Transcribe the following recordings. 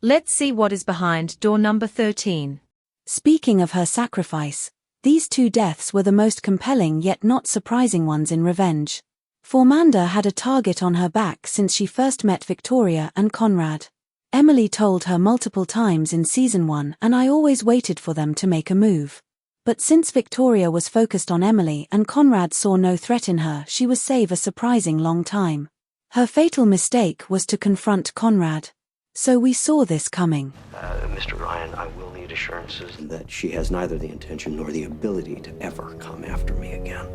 Let's see what is behind door number 13. Speaking of her sacrifice, these two deaths were the most compelling yet not surprising ones in Revenge. Formanda had a target on her back since she first met Victoria and Conrad. Emily told her multiple times in Season 1 and I always waited for them to make a move. But since Victoria was focused on Emily and Conrad saw no threat in her, she was safe a surprising long time. Her fatal mistake was to confront Conrad. So we saw this coming. Mr. Ryan, I will need assurances that she has neither the intention nor the ability to ever come after me again.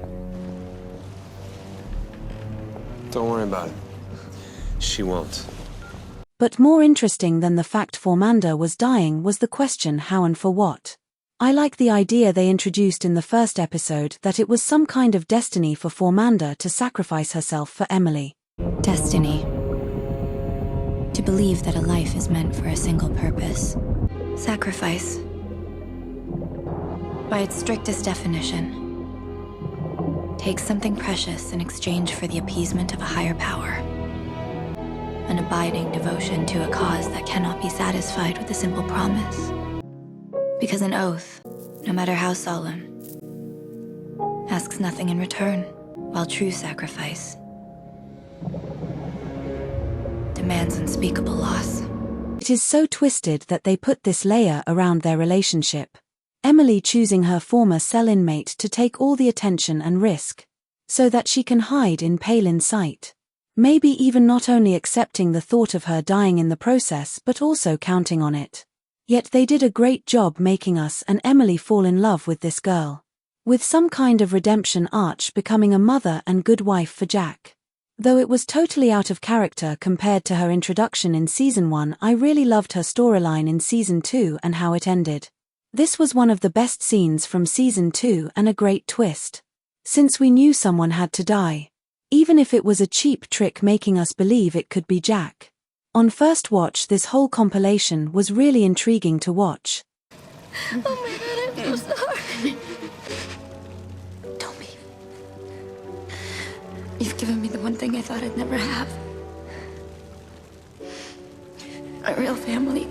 Don't worry about it. She won't. But more interesting than the fact Formanda was dying was the question how and for what. I like the idea they introduced in the first episode that it was some kind of destiny for Formanda to sacrifice herself for Emily. Destiny. To believe that a life is meant for a single purpose. Sacrifice. By its strictest definition, takes something precious in exchange for the appeasement of a higher power. An abiding devotion to a cause that cannot be satisfied with a simple promise. Because an oath, no matter how solemn, asks nothing in return, while true sacrifice demands unspeakable loss. It is so twisted that they put this layer around their relationship. Emily choosing her former cell inmate to take all the attention and risk, so that she can hide in Palin's sight. Maybe even not only accepting the thought of her dying in the process but also counting on it. Yet they did a great job making us and Emily fall in love with this girl. With some kind of redemption arc, becoming a mother and good wife for Jack. Though it was totally out of character compared to her introduction in Season 1, I really loved her storyline in Season 2 and how it ended. This was one of the best scenes from Season 2 and a great twist. Since we knew someone had to die. Even if it was a cheap trick making us believe it could be Jack. On first watch, this whole compilation was really intriguing to watch. Oh my God, I'm so sorry. Don't be. You've given me the one thing I thought I'd never have. A real family.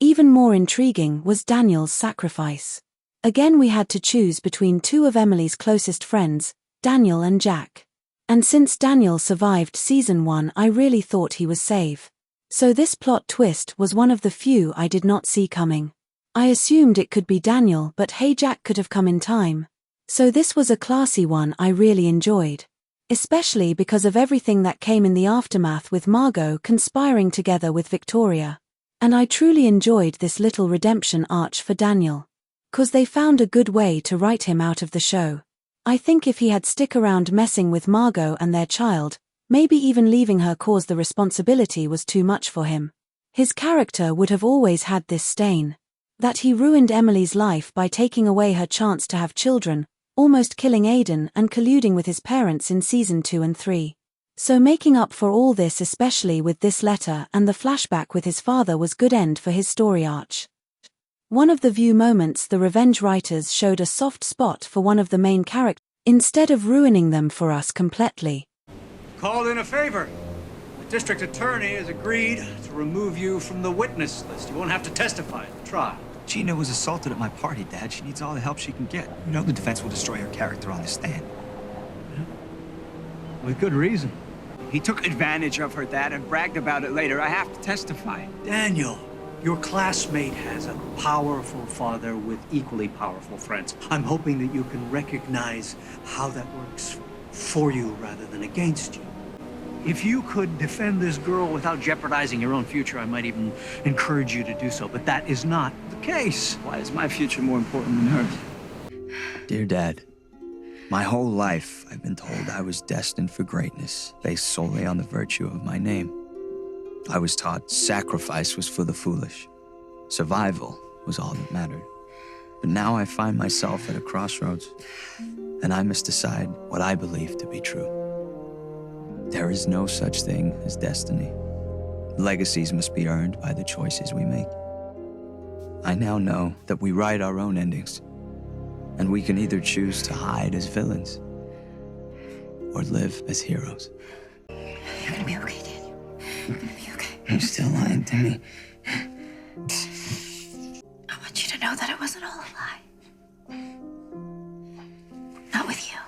Even more intriguing was Daniel's sacrifice. Again, we had to choose between two of Emily's closest friends, Daniel and Jack. And since Daniel survived Season 1, I really thought he was safe. So this plot twist was one of the few I did not see coming. I assumed it could be Daniel, but hey, Jack could have come in time. So this was a classy one I really enjoyed. Especially because of everything that came in the aftermath with Margot conspiring together with Victoria. And I truly enjoyed this little redemption arc for Daniel. 'Cause they found a good way to write him out of the show. I think if he had stick around messing with Margot and their child, maybe even leaving her cause the responsibility was too much for him. His character would have always had this stain. That he ruined Emily's life by taking away her chance to have children, almost killing Aidan and colluding with his parents in Season 2 and 3. So making up for all this, especially with this letter and the flashback with his father, was good end for his story arc. One of the view moments, the Revenge writers showed a soft spot for one of the main characters, instead of ruining them for us completely. Called in a favor. The district attorney has agreed to remove you from the witness list. You won't have to testify at the trial. Gina was assaulted at my party, Dad. She needs all the help she can get. You know the defense will destroy her character on the stand. Yeah. With good reason. He took advantage of her, Dad, and bragged about it later. I have to testify. Daniel, your classmate has a powerful father with equally powerful friends. I'm hoping that you can recognize how that works for you rather than against you. If you could defend this girl without jeopardizing your own future, I might even encourage you to do so, but that is not the case. Why is my future more important than hers? Dear Dad, my whole life I've been told I was destined for greatness, based solely on the virtue of my name. I was taught sacrifice was for the foolish. Survival was all that mattered. But now I find myself at a crossroads, and I must decide what I believe to be true. There is no such thing as destiny. Legacies must be earned by the choices we make. I now know that we write our own endings, and we can either choose to hide as villains or live as heroes. You're gonna be okay, Daniel. You're gonna be okay. You're still lying to me. I want you to know that it wasn't all a lie. Not with you.